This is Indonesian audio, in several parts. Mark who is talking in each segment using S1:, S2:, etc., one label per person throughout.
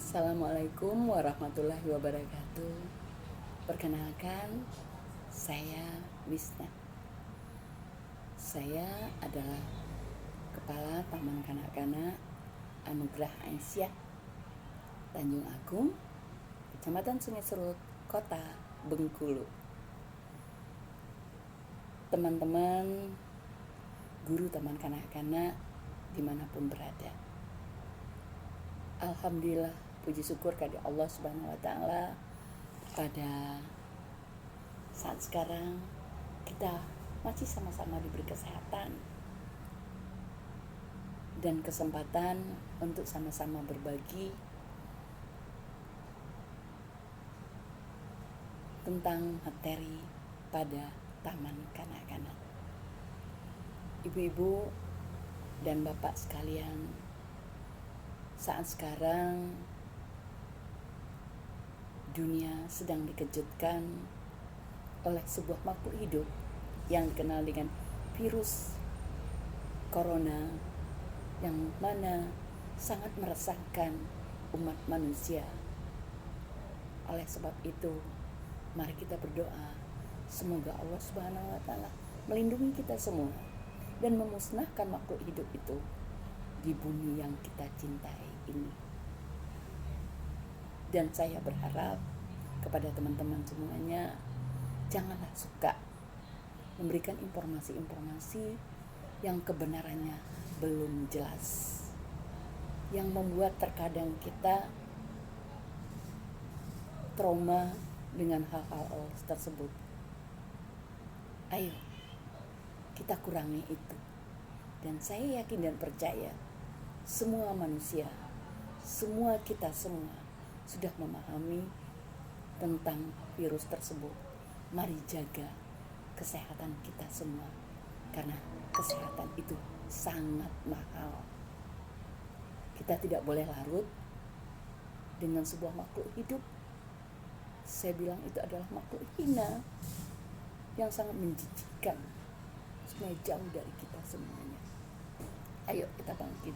S1: Assalamualaikum warahmatullahi wabarakatuh. Perkenalkan, saya Wisna. Saya adalah Kepala Taman Kanak-kanak Anugerah Aisyah Tanjung Agung, Kecamatan Sungai Serut, Kota Bengkulu. Teman-teman guru Taman Kanak-kanak dimanapun berada, alhamdulillah, puji syukur kepada Allah Subhanahu wa Ta'ala, pada saat sekarang kita masih sama-sama diberi kesehatan dan kesempatan untuk sama-sama berbagi tentang materi pada Taman Kanak-kanak. Ibu-ibu dan bapak sekalian, saat sekarang dunia sedang dikejutkan oleh sebuah makhluk hidup yang dikenal dengan virus corona, yang mana sangat meresahkan umat manusia. Oleh sebab itu, mari kita berdoa semoga Allah Subhanahu wa Ta'ala melindungi kita semua dan memusnahkan makhluk hidup itu di bumi yang kita cintai ini. Dan saya berharap kepada teman-teman semuanya, janganlah suka memberikan informasi-informasi yang kebenarannya belum jelas, yang membuat terkadang kita trauma dengan hal-hal tersebut. Ayo, kita kurangi itu. Dan saya yakin dan percaya semua manusia, semua kita semua sudah memahami tentang virus tersebut. Mari jaga kesehatan kita semua, karena kesehatan itu sangat mahal. Kita tidak boleh larut dengan sebuah makhluk hidup. Saya bilang itu adalah makhluk hina yang sangat menjijikkan, supaya jauh dari kita semuanya. Ayo kita bangkit.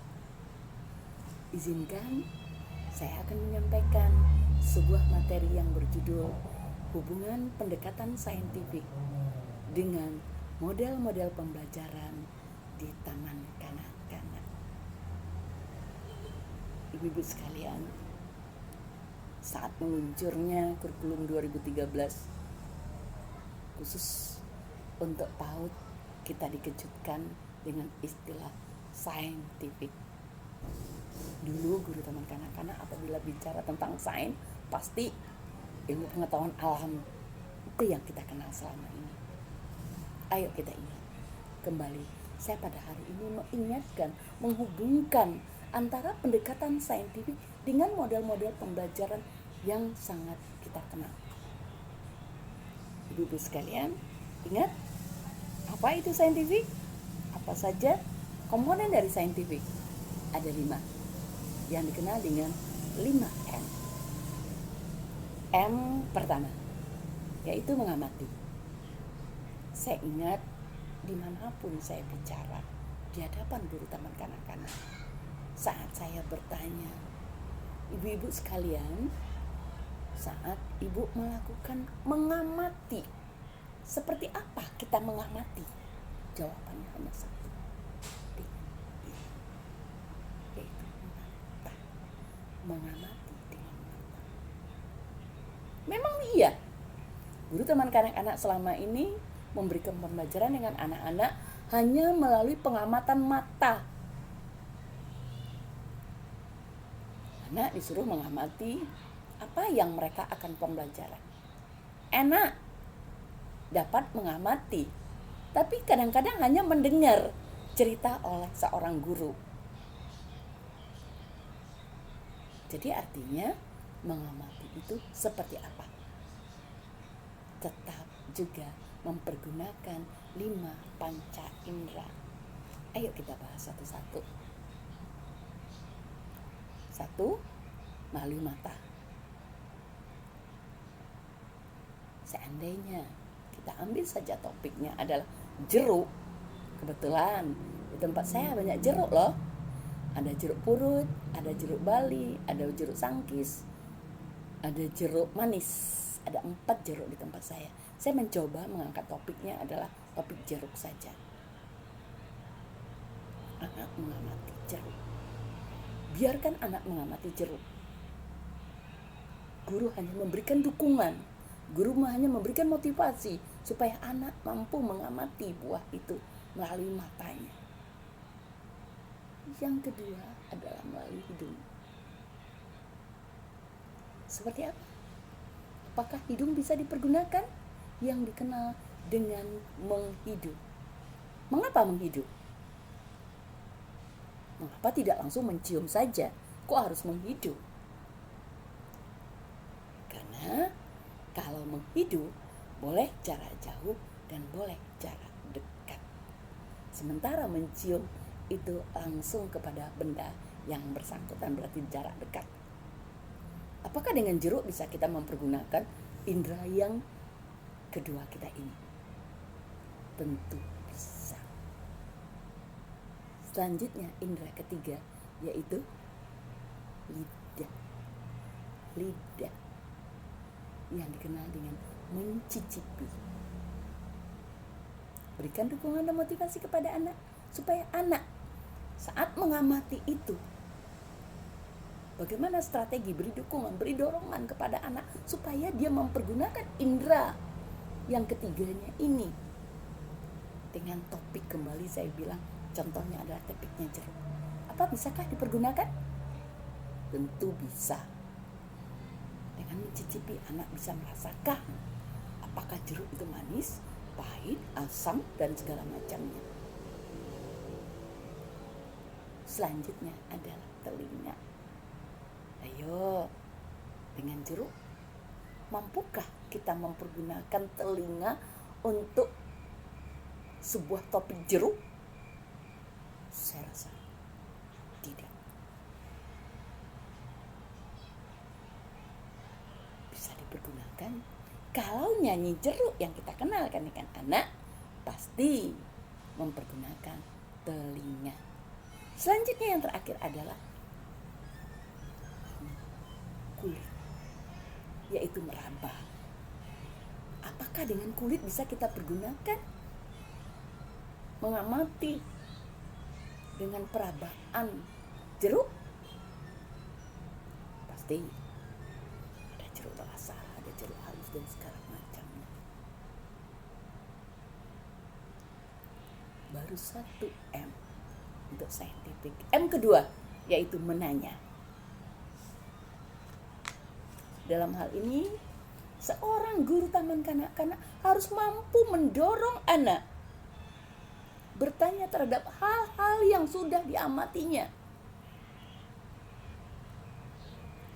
S1: Izinkan saya akan menyampaikan sebuah materi yang berjudul hubungan pendekatan saintifik dengan model-model pembelajaran di Taman Kanak-kanak. Ibu-ibu sekalian, saat meluncurnya kurikulum 2013 khusus untuk PAUD, kita dikejutkan dengan istilah saintifik. Dulu guru Taman Kanak-kanak apabila bicara tentang sains, pasti ilmu pengetahuan alam itu yang kita kenal selama ini. Ayo kita ingat kembali. Saya pada hari ini mengingatkan, menghubungkan antara pendekatan saintifik dengan model-model pembelajaran yang sangat kita kenal. Ibu-ibu sekalian, ingat apa itu saintifik? Apa saja komponen dari saintifik? Ada 5 yang dikenal dengan 5M. M pertama, yaitu mengamati. Saya ingat dimanapun saya bicara di hadapan guru Taman Kanak-kanak, saat saya bertanya, ibu-ibu sekalian, saat ibu melakukan mengamati, seperti apa kita mengamati? Jawabannya hanya satu, yaitu mata. Mengamati dengan mata. Memang iya, guru Taman Kanak-kanak selama ini memberikan pembelajaran dengan anak-anak hanya melalui pengamatan mata. Anak disuruh mengamati apa yang mereka akan pembelajaran. Enak dapat mengamati, tapi kadang-kadang hanya mendengar cerita oleh seorang guru. Jadi artinya mengamati itu seperti apa? Tetap juga mempergunakan 5 panca indera. Ayo kita bahas satu-satu. 1, melalui mata. Seandainya kita ambil saja topiknya adalah jeruk, kebetulan di tempat saya banyak jeruk loh. Ada jeruk purut, ada jeruk bali, ada jeruk sangkis, ada jeruk manis. Ada 4 jeruk di tempat saya. Saya mencoba mengangkat topiknya adalah topik jeruk saja. Anak mengamati jeruk. Biarkan anak mengamati jeruk. Guru hanya memberikan dukungan. Guru hanya memberikan motivasi supaya anak mampu mengamati buah itu melalui matanya. Yang kedua adalah melalui hidung. Seperti apa? Apakah hidung bisa dipergunakan? Yang dikenal dengan menghidup. Mengapa menghidup? Mengapa tidak langsung mencium saja? Kok harus menghidup? Karena kalau menghidup boleh jarak jauh dan boleh jarak dekat. Sementara mencium itu langsung kepada benda yang bersangkutan, berarti jarak dekat. Apakah dengan jeruk bisa kita mempergunakan indera yang kedua kita ini? Tentu bisa. Selanjutnya indera ketiga yaitu lidah. Lidah yang dikenal dengan mencicipi. Berikan dukungan dan motivasi kepada anak supaya anak saat mengamati itu, bagaimana strategi, beri dukungan, beri dorongan kepada anak supaya dia mempergunakan indera yang ketiganya ini. Dengan topik kembali saya bilang, contohnya adalah topiknya jeruk. Apa bisakah dipergunakan? Tentu bisa. Dengan mencicipi, anak bisa merasakan apakah jeruk itu manis, pahit, asam, dan segala macamnya. Selanjutnya adalah telinga. Ayo, dengan jeruk, mampukah kita mempergunakan telinga untuk sebuah topik jeruk? Saya rasa tidak. Bisa dipergunakan kalau nyanyi jeruk yang kita kenalkan dengan anak, pasti mempergunakan telinga. Selanjutnya yang terakhir adalah kulit, yaitu meraba. Apakah dengan kulit bisa kita pergunakan mengamati dengan perabaan jeruk? Pasti ada jeruk basah, ada jeruk halus dan segala macamnya. Baru 1 M untuk saintifik. M kedua yaitu menanya. Dalam hal ini, seorang guru taman kanak-kanak harus mampu mendorong anak bertanya terhadap hal-hal yang sudah diamatinya.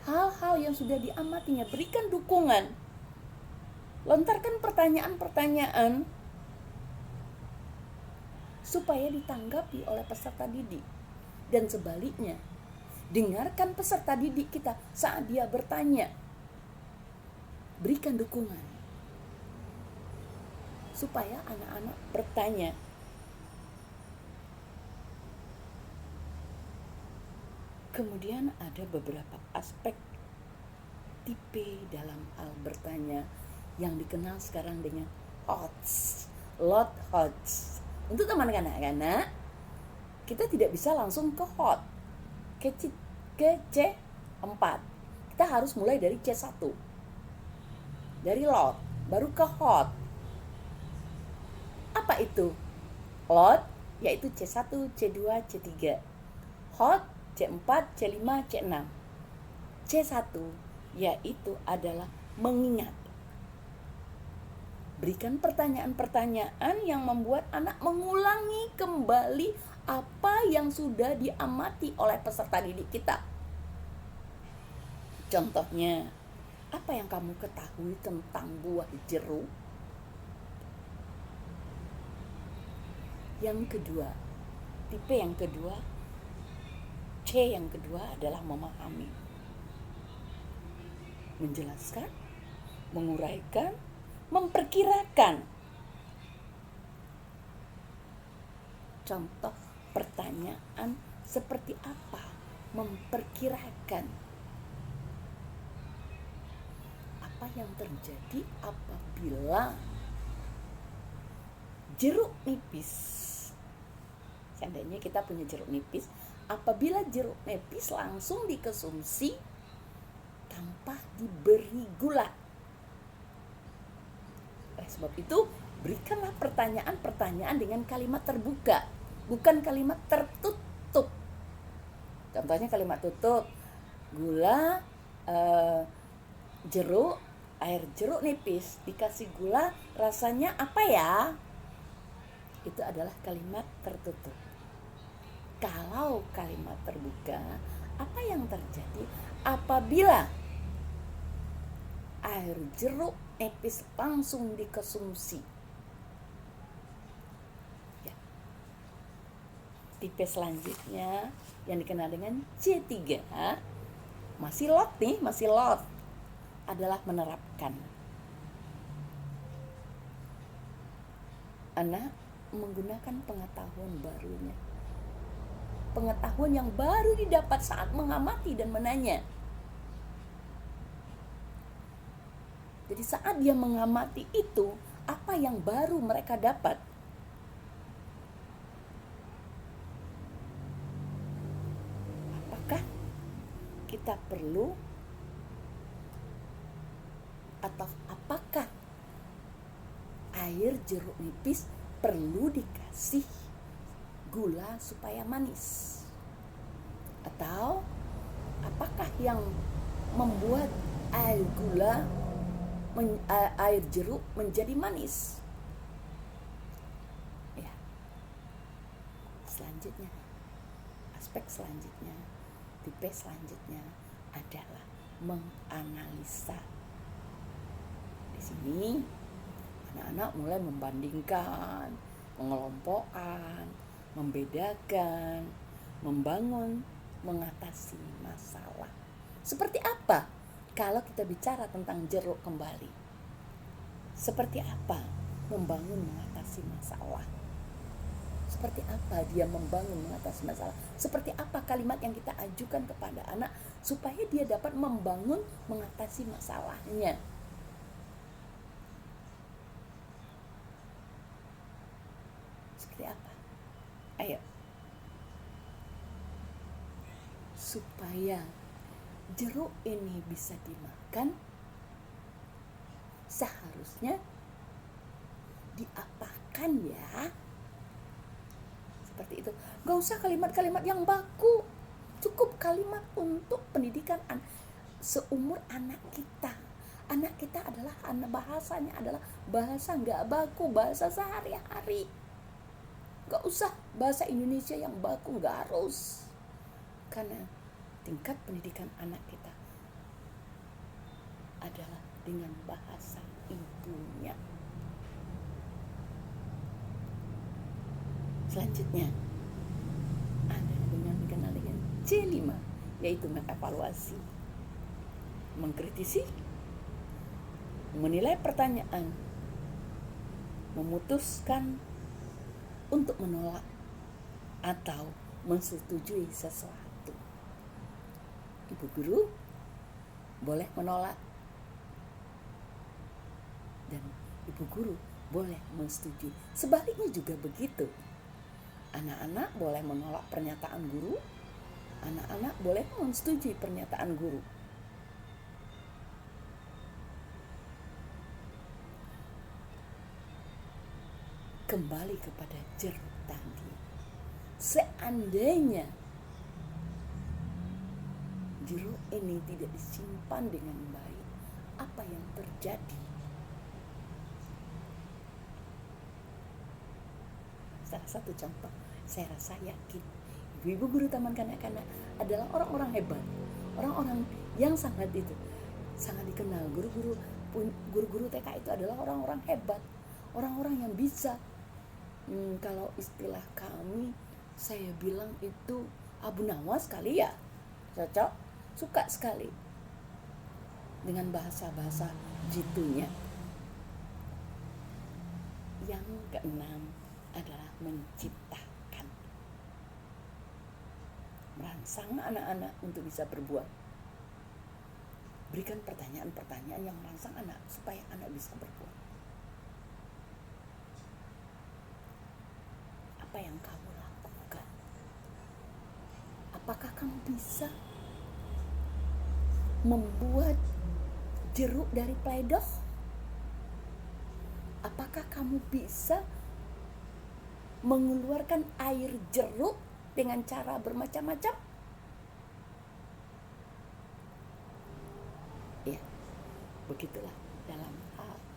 S1: Hal-hal yang sudah diamatinya, berikan dukungan. Lontarkan pertanyaan-pertanyaan supaya ditanggapi oleh peserta didik. Dan sebaliknya, dengarkan peserta didik kita saat dia bertanya. Berikan dukungan supaya anak-anak bertanya. Kemudian ada beberapa aspek tipe dalam hal bertanya yang dikenal sekarang dengan HOTS, lot HOTS. Untuk teman kanak-kanak, kita tidak bisa langsung ke HOT, ke C4. Kita harus mulai dari C1. Dari lot, baru ke HOT. Apa itu? Lot, yaitu C1, C2, C3. HOT, C4, C5, C6. C1, yaitu adalah mengingat. Berikan pertanyaan-pertanyaan yang membuat anak mengulangi kembali apa yang sudah diamati oleh peserta didik kita. Contohnya, apa yang kamu ketahui tentang buah jeruk? Yang kedua, tipe yang kedua, C yang kedua adalah memahami. Menjelaskan, menguraikan, memperkirakan. Contoh pertanyaan seperti apa memperkirakan apa yang terjadi apabila jeruk nipis, seandainya kita punya jeruk nipis, apabila jeruk nipis langsung dikonsumsi tanpa diberi gula. Oleh sebab itu, berikanlah pertanyaan-pertanyaan dengan kalimat terbuka, bukan kalimat tertutup. Contohnya kalimat tutup, gula, jeruk, air jeruk nipis, dikasih gula, rasanya apa ya? Itu adalah kalimat tertutup. Kalau kalimat terbuka, apa yang terjadi apabila air jeruk nipis langsung dikonsumsi? Ya. Tipe selanjutnya yang dikenal dengan C3, masih lot adalah menerapkan. Anak menggunakan pengetahuan barunya, pengetahuan yang baru didapat saat mengamati dan menanya. Jadi saat dia mengamati itu, apa yang baru mereka dapat? Apakah kita perlu, atau apakah air jeruk nipis perlu dikasih gula supaya manis? Atau apakah yang membuat air jeruk menjadi manis? Ya. Selanjutnya, aspek selanjutnya, tipe selanjutnya adalah menganalisa. Di sini anak-anak mulai membandingkan, mengelompokkan, membedakan, membangun, mengatasi masalah. Seperti apa kalau kita bicara tentang jeruk kembali? Seperti apa membangun mengatasi masalah? Seperti apa dia membangun mengatasi masalah? Seperti apa kalimat yang kita ajukan kepada anak supaya dia dapat membangun mengatasi masalahnya? Seperti apa? Ayo. Supaya jeruk ini bisa dimakan, seharusnya diapakan ya? Seperti itu. Gak usah kalimat-kalimat yang baku, cukup kalimat untuk pendidikan seumur anak kita. Anak kita adalah bahasanya adalah bahasa gak baku, bahasa sehari-hari. Gak usah bahasa Indonesia yang baku, gak harus. Karena tingkat pendidikan anak kita adalah dengan bahasa ibunya. Selanjutnya ada dengan dikenal dengan C5, yaitu mengevaluasi, mengkritisi, menilai pertanyaan, memutuskan untuk menolak atau menyetujui sesuatu. Ibu guru boleh menolak dan ibu guru boleh menyetujui. Sebaliknya juga begitu. Anak-anak boleh menolak pernyataan guru, anak-anak boleh menyetujui pernyataan guru. Kembali kepada jeruk tadi. Seandainya jeruk ini tidak disimpan dengan baik, apa yang terjadi? Salah satu contoh, saya rasa yakin ibu-ibu guru taman kanak-kanak adalah orang-orang hebat, orang-orang yang sangat dikenal. Guru-guru TK itu adalah orang-orang hebat, orang-orang yang bisa, kalau istilah kami, saya bilang itu Abu Nawas kali ya, cocok, suka sekali dengan bahasa-bahasa jitunya. Yang keenam adalah menciptakan. merangsang anak-anak untuk bisa berbuat. Berikan pertanyaan-pertanyaan yang merangsang anak supaya anak bisa berbuat. Apa yang kamu lakukan? Apakah kamu bisa membuat jeruk dari pledok? Apakah kamu bisa mengeluarkan air jeruk dengan cara bermacam-macam? Ya, begitulah dalam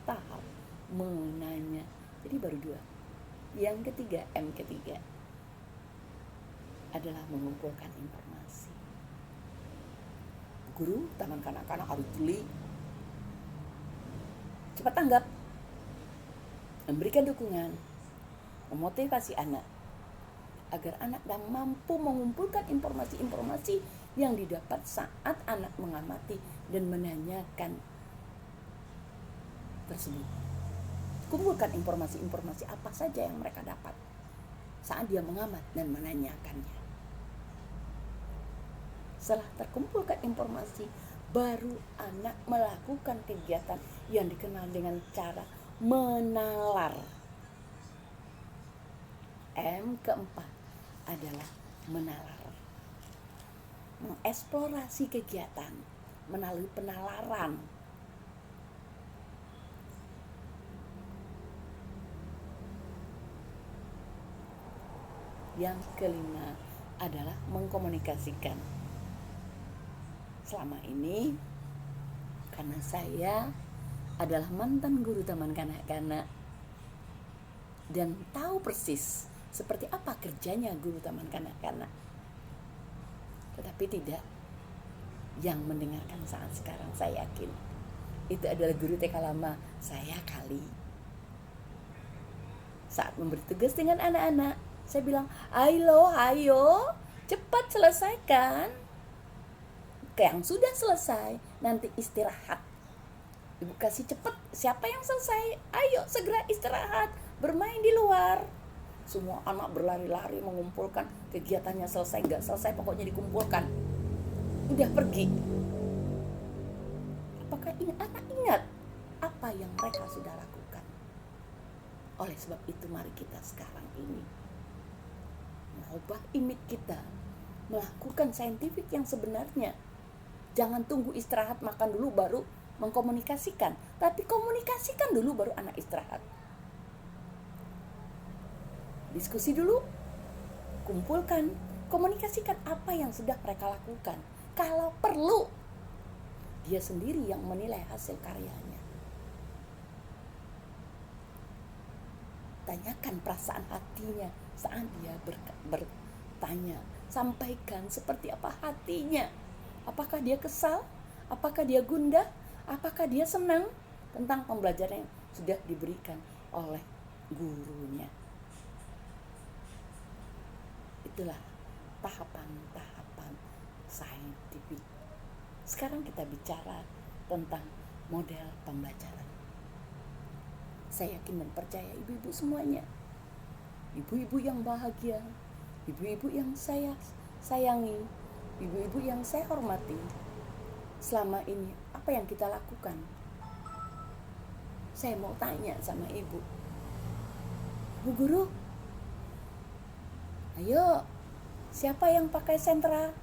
S1: tahap menanya. Jadi baru 2. Yang ketiga, M ketiga adalah mengumpulkan informasi. Guru taman kanak-kanak harus jeli, cepat tanggap, memberikan dukungan, memotivasi anak agar anak mampu mengumpulkan informasi-informasi yang didapat saat anak mengamati dan menanyakan tersebut. Kumpulkan informasi-informasi apa saja yang mereka dapat saat dia mengamat dan menanyakannya. Setelah terkumpulkan informasi, baru anak melakukan kegiatan yang dikenal dengan cara menalar. M keempat adalah menalar. Mengeksplorasi kegiatan melalui penalaran. Yang kelima adalah mengkomunikasikan. Selama ini, karena saya adalah mantan guru taman kanak-kanak dan tahu persis seperti apa kerjanya guru taman kanak-kanak. Tetapi tidak yang mendengarkan saat sekarang, saya yakin itu adalah guru TK lama saya kali. Saat memberi tugas dengan anak-anak, saya bilang, ayo, cepat selesaikan. Yang sudah selesai, nanti istirahat. Ibu kasih cepat, siapa yang selesai? Ayo segera istirahat, bermain di luar. Semua anak berlari-lari mengumpulkan, kegiatannya selesai, gak selesai, pokoknya dikumpulkan. Udah pergi. Apakah anak ingat apa yang mereka sudah lakukan? Oleh sebab itu mari kita sekarang ini mengubah image kita, melakukan saintifik yang sebenarnya. Jangan tunggu istirahat makan dulu baru mengkomunikasikan, tapi komunikasikan dulu baru anak istirahat. Diskusi dulu, kumpulkan, komunikasikan apa yang sudah mereka lakukan. Kalau perlu, dia sendiri yang menilai hasil karyanya. Tanyakan perasaan hatinya saat dia bertanya. Sampaikan seperti apa hatinya. Apakah dia kesal? Apakah dia gundah? Apakah dia senang tentang pembelajaran yang sudah diberikan oleh gurunya? Itulah tahapan-tahapan saintifik. Sekarang kita bicara tentang model pembelajaran. Saya yakin dan percaya ibu-ibu semuanya, ibu-ibu yang bahagia, ibu-ibu yang saya sayangi, ibu-ibu yang saya hormati, selama ini apa yang kita lakukan? Saya mau tanya sama ibu, Bu Guru, ayo, siapa yang pakai sentra?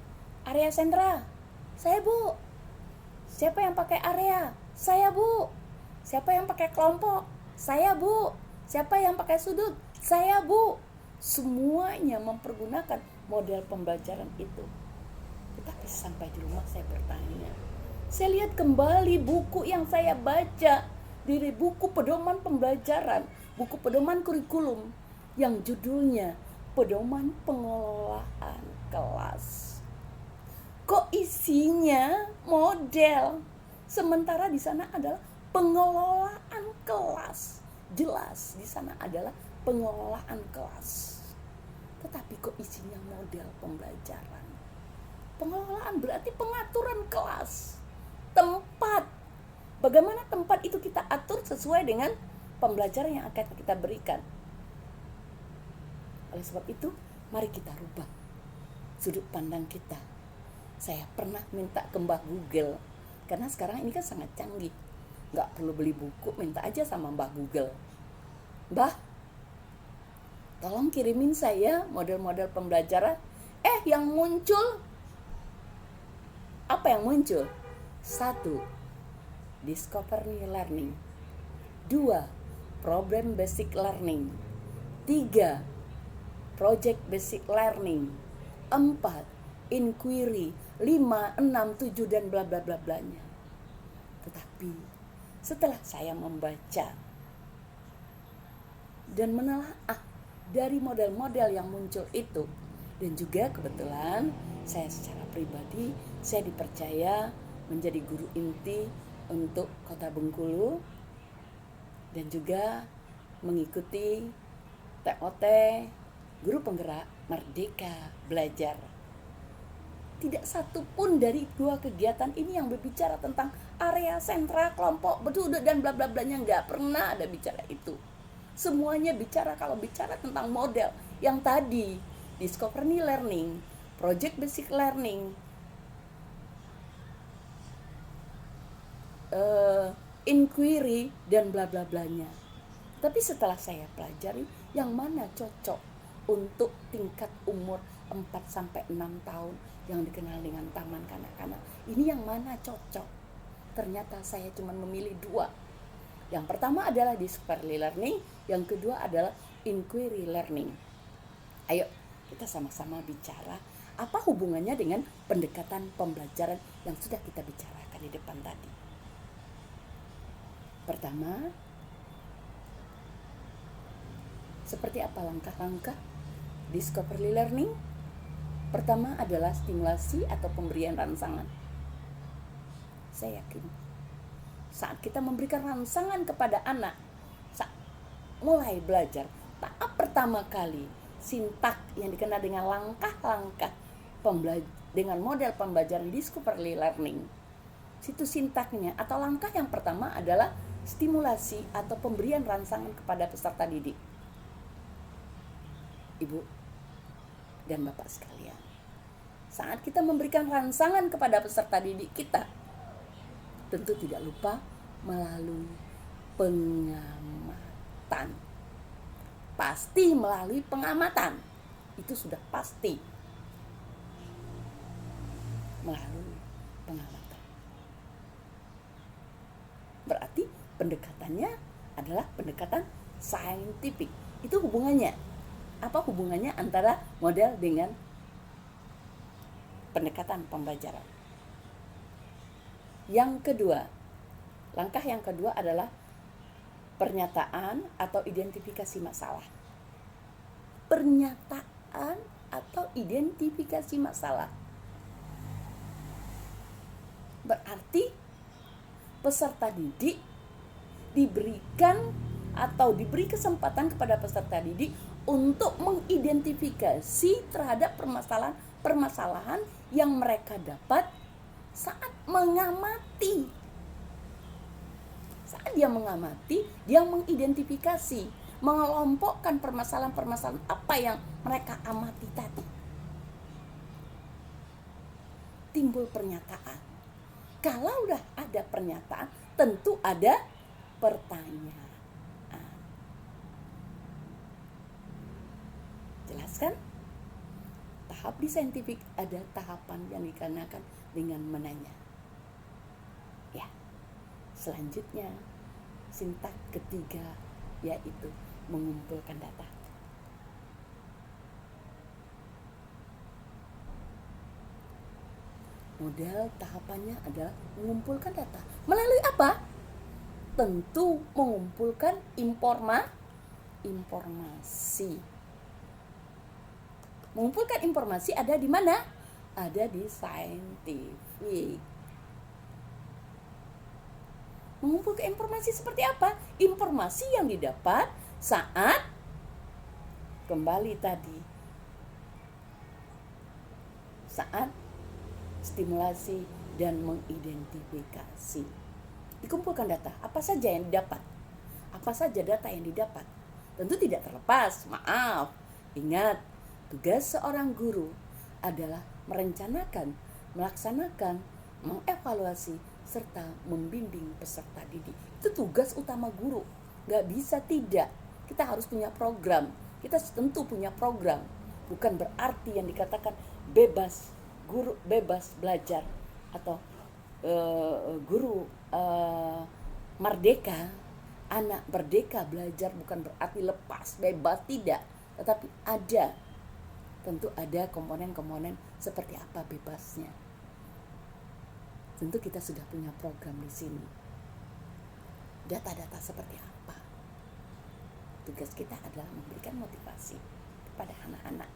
S1: Area sentra? Saya, Bu. Siapa yang pakai area? Saya, Bu. Siapa yang pakai kelompok? Saya, Bu. Siapa yang pakai sudut? Saya, Bu. Semuanya mempergunakan model pembelajaran itu. Tetapi sampai di rumah saya bertanya. Saya lihat kembali buku yang saya baca, dari buku pedoman pembelajaran, buku pedoman kurikulum yang judulnya Pedoman Pengelolaan Kelas. Kok isinya model, sementara di sana adalah pengelolaan kelas. Jelas di sana adalah pengelolaan kelas. Tetapi kok isinya model pembelajaran? Pengelolaan berarti pengaturan kelas. Tempat. Bagaimana tempat itu kita atur sesuai dengan pembelajaran yang akan kita berikan. Oleh sebab itu, mari kita rubah sudut pandang kita. Saya pernah minta ke Mbah Google, karena sekarang ini kan sangat canggih, nggak perlu beli buku, minta aja sama Mbah Google. Mbah, tolong kirimin saya model-model pembelajaran. Yang muncul, apa yang muncul? 1. Discovery learning. 2. Problem basic learning. 3. Project basic learning. 4. Inquiry. 5, 6, 7 dan bla bla bla blanya. Tetapi setelah saya membaca dan menelaah dari model-model yang muncul itu, dan juga kebetulan saya secara pribadi saya dipercaya menjadi guru inti untuk Kota Bengkulu dan juga mengikuti TOT Guru Penggerak Merdeka Belajar. Tidak satu pun dari 2 kegiatan ini yang berbicara tentang area sentra, kelompok, berduduk dan bla bla blanya, nggak pernah ada bicara itu. Semuanya bicara, kalau bicara tentang model yang tadi, discovery learning, project basic learning, inquiry dan bla bla blanya. Tapi setelah saya pelajari yang mana cocok untuk tingkat umur 4-6 tahun yang dikenal dengan taman kanak-kanak, ini yang mana cocok? Ternyata saya cuma memilih 2. Yang pertama adalah discovery learning, yang kedua adalah inquiry learning. Ayo kita sama-sama bicara apa hubungannya dengan pendekatan pembelajaran yang sudah kita bicarakan di depan tadi. Pertama, seperti apa langkah-langkah discovery learning? Pertama adalah stimulasi atau pemberian rangsangan. Saya yakin saat kita memberikan rangsangan kepada anak saat mulai belajar, tahap pertama kali sintak yang dikenal dengan langkah-langkah dengan model pembelajaran discovery learning. Situ sintaknya atau langkah yang pertama adalah stimulasi atau pemberian rangsangan kepada peserta didik. Ibu dan Bapak sekalian, saat kita memberikan rangsangan kepada peserta didik kita, tentu tidak lupa melalui pengamatan. Pasti melalui pengamatan. Itu sudah pasti. Melalui pengamatan. Berarti pendekatannya adalah pendekatan saintifik. Itu hubungannya. Apa hubungannya antara model dengan pendekatan pembelajaran? Yang kedua, langkah yang kedua adalah pernyataan atau identifikasi masalah. Pernyataan atau identifikasi masalah. Berarti peserta didik diberikan atau diberi kesempatan kepada peserta didik untuk mengidentifikasi terhadap permasalahan yang mereka dapat saat mengamati. Saat dia mengamati, dia mengidentifikasi, mengelompokkan permasalahan-permasalahan apa yang mereka amati tadi. Timbul pernyataan. Kalau udah ada pernyataan, tentu ada pertanyaan. Jelaskan? Tahap di saintifik ada tahapan yang dikarenakan dengan menanya. Ya. Selanjutnya, sintak ketiga yaitu mengumpulkan data. Model tahapannya adalah mengumpulkan data. Melalui apa? Tentu mengumpulkan informasi. Mengumpulkan informasi ada di mana? Ada di saintifik. Mengumpulkan informasi seperti apa? Informasi yang didapat saat kembali tadi. Saat stimulasi dan mengidentifikasi. Dikumpulkan data. Apa saja yang didapat? Apa saja data yang didapat? Tentu tidak terlepas. Maaf. Ingat, tugas seorang guru adalah merencanakan, melaksanakan, mengevaluasi, serta membimbing peserta didik. Itu tugas utama guru. Gak bisa tidak. Kita harus punya program. Kita tentu punya program. Bukan berarti yang dikatakan bebas, guru bebas belajar atau guru merdeka, anak merdeka belajar, bukan berarti lepas, bebas, tidak. Tetapi ada, tentu ada komponen-komponen seperti apa bebasnya. Tentu kita sudah punya program di sini. Data-data seperti apa? Tugas kita adalah memberikan motivasi kepada anak-anak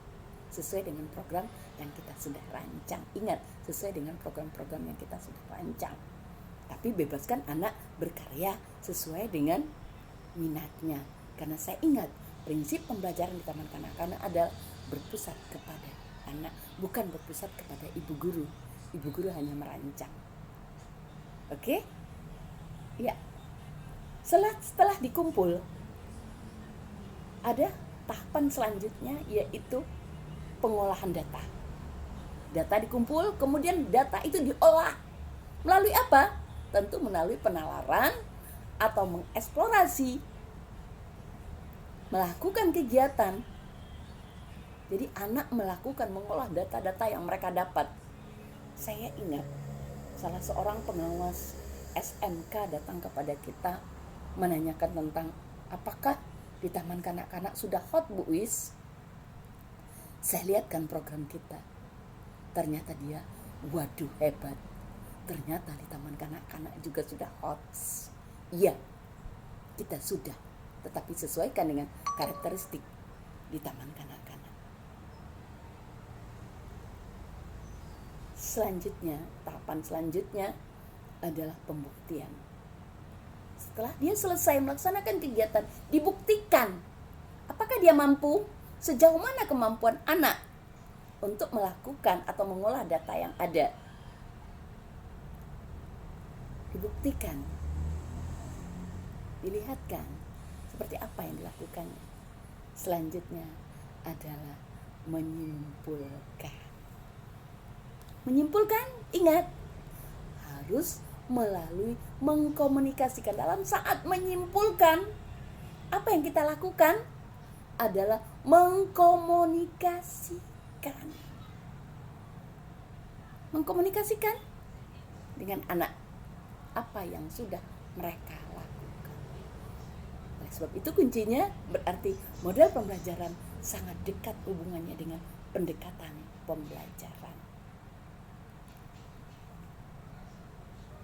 S1: sesuai dengan program yang kita sudah rancang. Ingat, sesuai dengan program-program yang kita sudah rancang. Tapi bebaskan anak berkarya sesuai dengan minatnya. Karena saya ingat, prinsip pembelajaran di taman kanak-kanak adalah berpusat kepada anak, bukan berpusat kepada ibu guru. Ibu guru hanya merancang. Oke? Ya. Setelah dikumpul, ada tahapan selanjutnya, yaitu pengolahan data. Data dikumpul, kemudian data itu diolah. Melalui apa? Tentu melalui penalaran atau mengeksplorasi, melakukan kegiatan. Jadi anak melakukan, mengolah data-data yang mereka dapat. Saya ingat salah seorang pengawas SMK datang kepada kita menanyakan tentang apakah di taman kanak-kanak sudah hot, Bu Wis. Saya lihatkan program kita. Ternyata dia, waduh hebat. Ternyata di taman kanak-kanak juga sudah hot. Iya, kita sudah. Tetapi sesuaikan dengan karakteristik di taman kanak-kanak. Selanjutnya, tahapan selanjutnya adalah pembuktian. Setelah dia selesai melaksanakan kegiatan, dibuktikan apakah dia mampu, sejauh mana kemampuan anak untuk melakukan atau mengolah data yang ada. Dibuktikan, dilihatkan seperti apa yang dilakukannya. Selanjutnya adalah menyimpulkan. Menyimpulkan, ingat, harus melalui mengkomunikasikan. Dalam saat menyimpulkan, apa yang kita lakukan adalah mengkomunikasikan. Mengkomunikasikan dengan anak apa yang sudah mereka lakukan. Oleh sebab itu kuncinya berarti model pembelajaran sangat dekat hubungannya dengan pendekatan pembelajaran.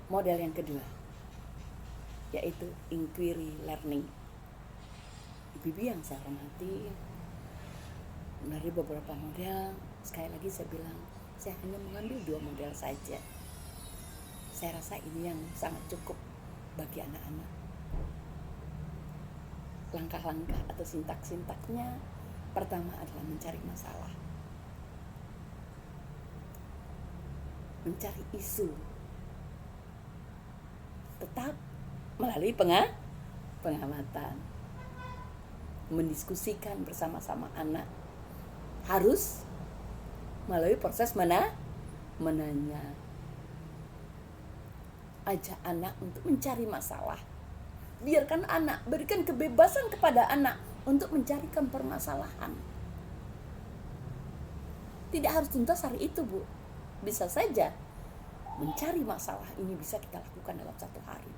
S1: Model yang kedua yaitu inquiry learning. Ibu-ibu yang saya hormati, dari beberapa model, sekali lagi saya bilang, saya hanya mengambil 2 model saja. Saya rasa ini yang sangat cukup bagi anak-anak. Langkah-langkah atau sintak-sintaknya, pertama adalah mencari masalah, mencari isu, tetap melalui pengamatan, mendiskusikan bersama-sama anak, harus melalui proses menanya, ajak anak untuk mencari masalah, biarkan anak, berikan kebebasan kepada anak untuk mencarikan permasalahan. Tidak harus tuntas hari itu, Bu. Bisa saja mencari masalah ini bisa kita lakukan dalam 1 hari.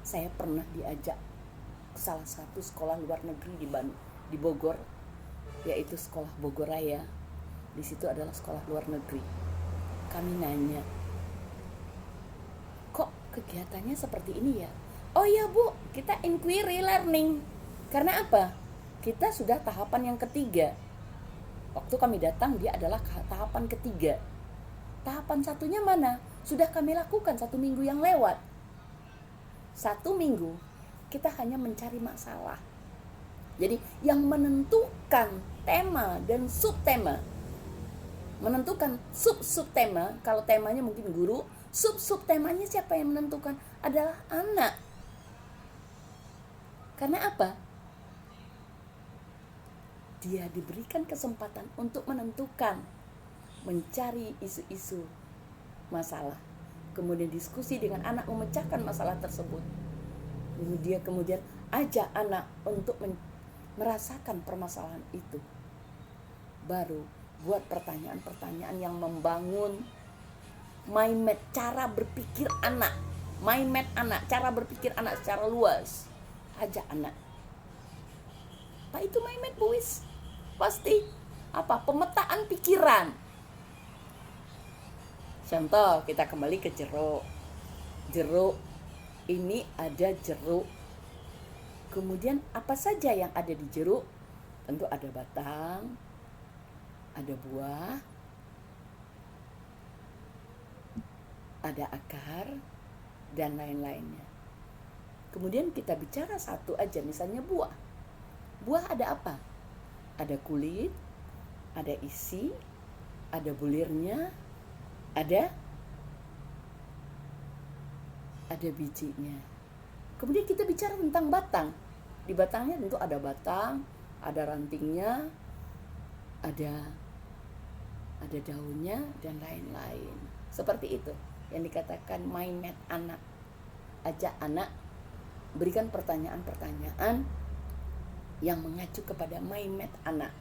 S1: Saya pernah diajak ke salah satu sekolah luar negeri di Bogor, yaitu sekolah Bogor Raya. Di situ adalah sekolah luar negeri. Kami nanya, kok kegiatannya seperti ini ya? Oh ya Bu, kita inquiry learning. Karena apa? Kita sudah tahapan yang ketiga. Waktu kami datang dia adalah tahapan ketiga. Tahapan satunya mana? Sudah kami lakukan 1 minggu yang lewat. 1 minggu kita hanya mencari masalah. Jadi yang menentukan tema dan subtema, menentukan sub-subtema, kalau temanya mungkin guru, sub-subtemanya siapa yang menentukan? Adalah anak. Karena apa? Dia diberikan kesempatan untuk menentukan mencari isu-isu masalah, kemudian diskusi dengan anak memecahkan masalah tersebut. Kemudian ajak anak untuk merasakan permasalahan itu. Baru buat pertanyaan-pertanyaan yang membangun mindmap, cara berpikir anak. Mindmap anak, cara berpikir anak secara luas. Ajak anak. Apa itu mindmap, Buis? Pasti pemetaan pikiran. Contoh, kita kembali ke jeruk. Jeruk ini ada jeruk. Kemudian apa saja yang ada di jeruk? Tentu ada batang, ada buah, ada akar, dan lain-lainnya. Kemudian kita bicara satu aja, misalnya buah. Buah ada apa? Ada kulit, ada isi, ada bulirnya, ada bijinya. Kemudian kita bicara tentang batang. Di batangnya tentu ada batang, ada rantingnya, ada daunnya, dan lain-lain. Seperti itu yang dikatakan mindmap anak. Ajak anak, berikan pertanyaan-pertanyaan yang mengacu kepada mindmap anak.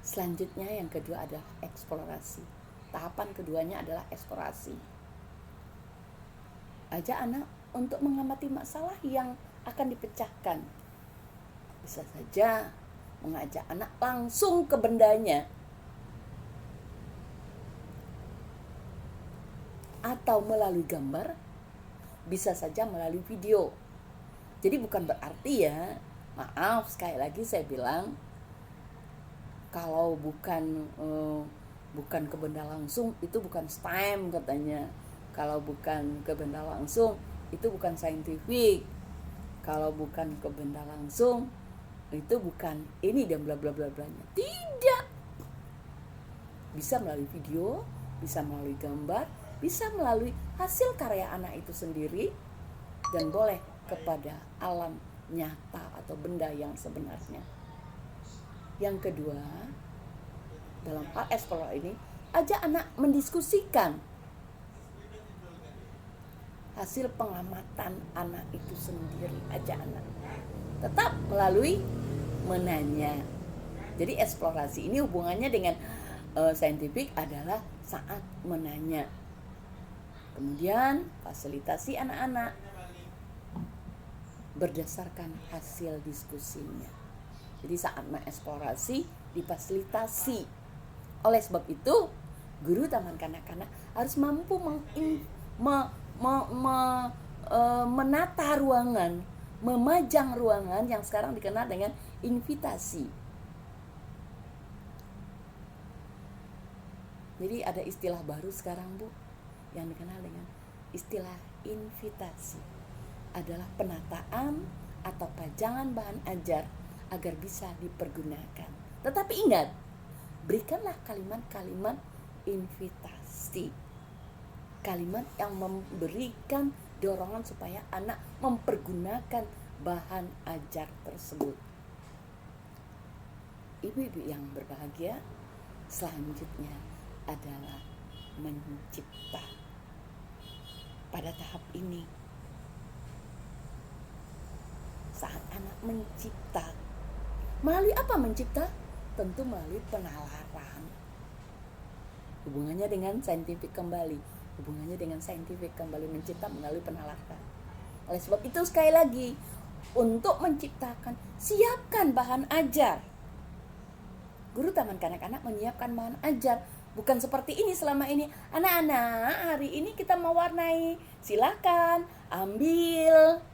S1: Selanjutnya yang kedua adalah eksplorasi. Tahapan keduanya adalah eksplorasi. Ajak anak untuk mengamati masalah yang akan dipecahkan. Bisa saja mengajak anak langsung ke bendanya, atau melalui gambar, bisa saja melalui video. Jadi bukan berarti ya, maaf sekali lagi saya bilang, kalau bukan ke benda langsung itu bukan STEM katanya. Kalau bukan ke benda langsung itu bukan saintifik. Kalau bukan ke benda langsung itu bukan ini dan bla bla bla blanya. Tidak. Bisa melalui video, bisa melalui gambar, bisa melalui hasil karya anak itu sendiri, dan boleh kepada alam nyata atau benda yang sebenarnya. Yang kedua, dalam hal eksplor ini, ajak anak mendiskusikan hasil pengamatan anak itu sendiri. Ajak anak tetap melalui menanya. Jadi eksplorasi ini hubungannya dengan saintifik adalah saat menanya. Kemudian fasilitasi anak-anak berdasarkan hasil diskusinya. Jadi saat mengeksplorasi difasilitasi. Oleh sebab itu, guru taman kanak-kanak harus mampu menata ruangan, memajang ruangan yang sekarang dikenal dengan invitasi. Jadi ada istilah baru sekarang, Bu, yang dikenal dengan istilah invitasi. Adalah penataan atau pajangan bahan ajar agar bisa dipergunakan. Tetapi ingat, berikanlah kalimat-kalimat invitasi. Kalimat yang memberikan dorongan supaya anak mempergunakan bahan ajar tersebut. Ibu-ibu yang berbahagia, selanjutnya adalah mencipta. Pada tahap ini, saat anak mencipta, melalui apa mencipta? Tentu melalui penalaran. Hubungannya dengan saintifik kembali. Mencipta melalui penalaran. Oleh sebab itu sekali lagi, untuk menciptakan, siapkan bahan ajar. Guru taman kanak-kanak menyiapkan bahan ajar. Bukan seperti ini selama ini. Anak-anak, hari ini kita mau warnai. Silakan, ambil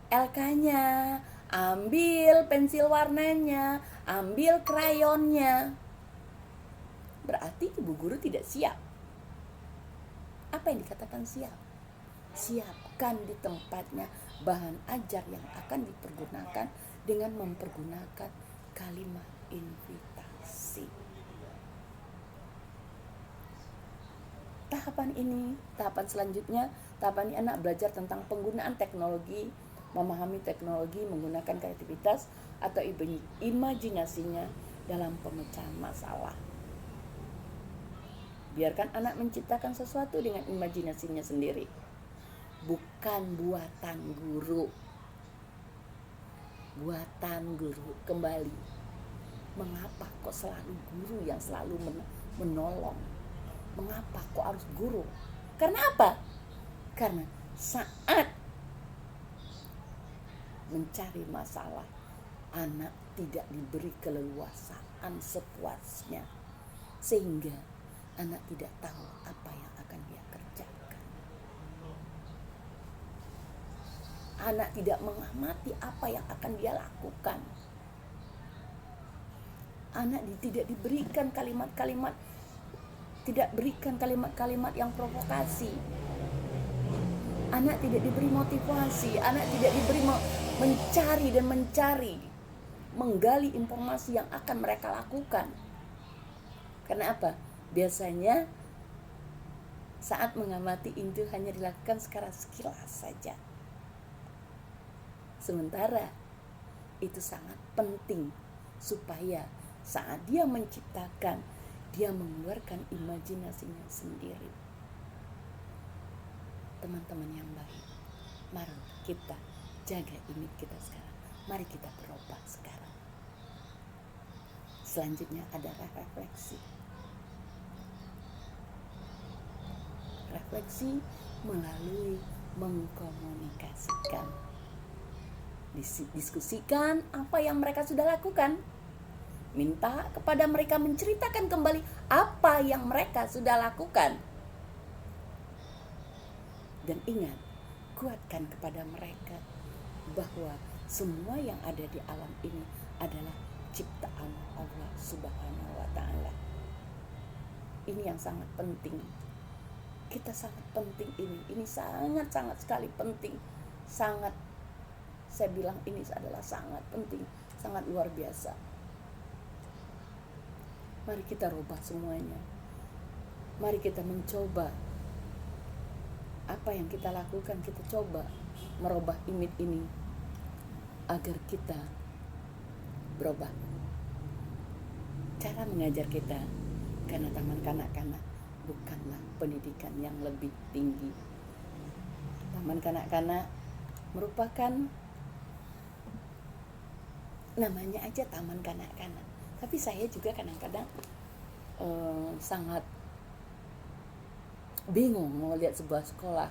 S1: LK-nya, ambil pensil warnanya, ambil krayonnya. Berarti ibu guru tidak siap. Apa yang dikatakan siap? Siapkan di tempatnya bahan ajar yang akan dipergunakan dengan mempergunakan kalimat invitasi. Tahapan selanjutnya, tahapan ini anak belajar tentang penggunaan teknologi, memahami teknologi, menggunakan kreativitas atau imajinasinya dalam pemecahan masalah. Biarkan anak menciptakan sesuatu dengan imajinasinya sendiri, bukan buatan guru. Buatan guru kembali. Mengapa kok selalu guru yang selalu menolong? Mengapa kok harus guru? Karena apa? Karena saat mencari masalah, anak tidak diberi keleluasaan sepuasnya, sehingga anak tidak tahu apa yang akan dia kerjakan. Anak tidak mengamati apa yang akan dia lakukan. Anak tidak diberikan kalimat-kalimat, tidak berikan kalimat-kalimat yang provokasi. Anak tidak diberi motivasi, anak tidak diberi mencari, menggali informasi yang akan mereka lakukan. Karena apa? Biasanya saat mengamati itu hanya dilakukan secara sekilas saja. Sementara itu sangat penting supaya saat dia menciptakan, dia mengeluarkan imajinasinya sendiri. Teman-teman yang baik, mari kita jaga image kita sekarang. Mari kita berubah sekarang. Selanjutnya adalah refleksi. Refleksi melalui mengkomunikasikan. Diskusikan apa yang mereka sudah lakukan. Minta kepada mereka menceritakan kembali apa yang mereka sudah lakukan. Dan ingat, kuatkan kepada mereka bahwa semua yang ada di alam ini adalah ciptaan Allah Subhanahu wa Ta'ala. Ini yang sangat penting. Kita sangat penting ini sangat sekali penting. Sangat, saya bilang ini adalah sangat penting, sangat luar biasa. Mari kita rubah semuanya. Mari kita mencoba. Apa yang kita lakukan, kita coba merubah image ini agar kita berubah. Cara mengajar kita, karena taman kanak-kanak bukanlah pendidikan yang lebih tinggi. Taman kanak-kanak merupakan, namanya aja taman kanak-kanak. Tapi saya juga kadang-kadang sangat bingung mau lihat sebuah sekolah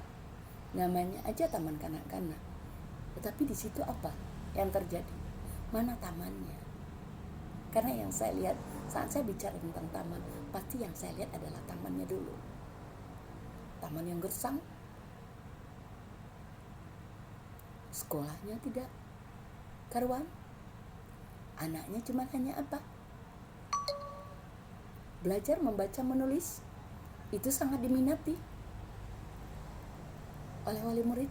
S1: namanya aja taman kanak-kanak, tetapi di situ apa yang terjadi? Mana tamannya? Karena yang saya lihat saat saya bicara tentang taman, pasti yang saya lihat adalah tamannya dulu. Taman yang gersang, sekolahnya tidak karuan, anaknya cuma hanya apa? Belajar membaca menulis. Itu sangat diminati oleh wali murid.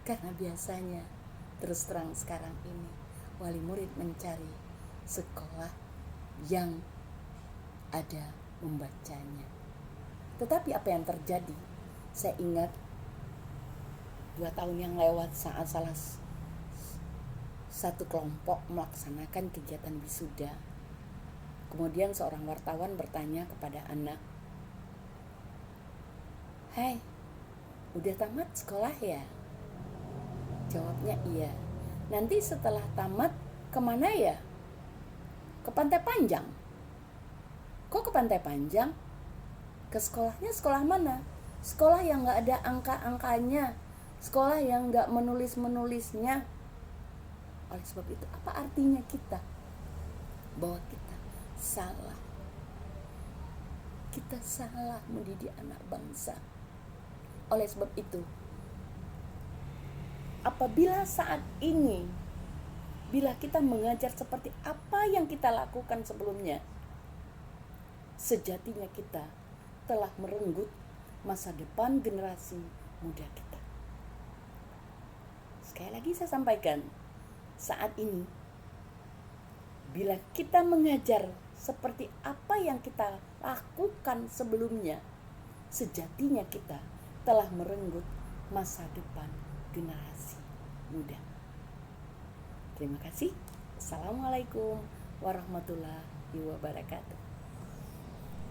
S1: Karena biasanya, terus terang sekarang ini, wali murid mencari sekolah yang ada membacanya. Tetapi apa yang terjadi? Saya ingat 2 tahun yang lewat saat salah satu kelompok melaksanakan kegiatan wisuda. Kemudian seorang wartawan bertanya kepada anak, "Hai, udah tamat sekolah ya?" Jawabnya iya. "Nanti setelah tamat kemana ya?" "Ke Pantai Panjang." "Kok ke Pantai Panjang? Ke sekolahnya sekolah mana?" "Sekolah yang gak ada angka-angkanya, sekolah yang gak menulis-menulisnya." Oleh sebab itu, apa artinya kita? Bahwa kita salah. Kita salah mendidik anak bangsa. Oleh sebab itu, apabila saat ini, bila kita mengajar seperti apa yang kita lakukan sebelumnya, sejatinya kita telah merenggut masa depan generasi muda kita. Sekali lagi saya sampaikan, saat ini, bila kita mengajar seperti apa yang kita lakukan sebelumnya, sejatinya kita telah merenggut masa depan generasi muda. Terima kasih. Assalamualaikum warahmatullahi wabarakatuh.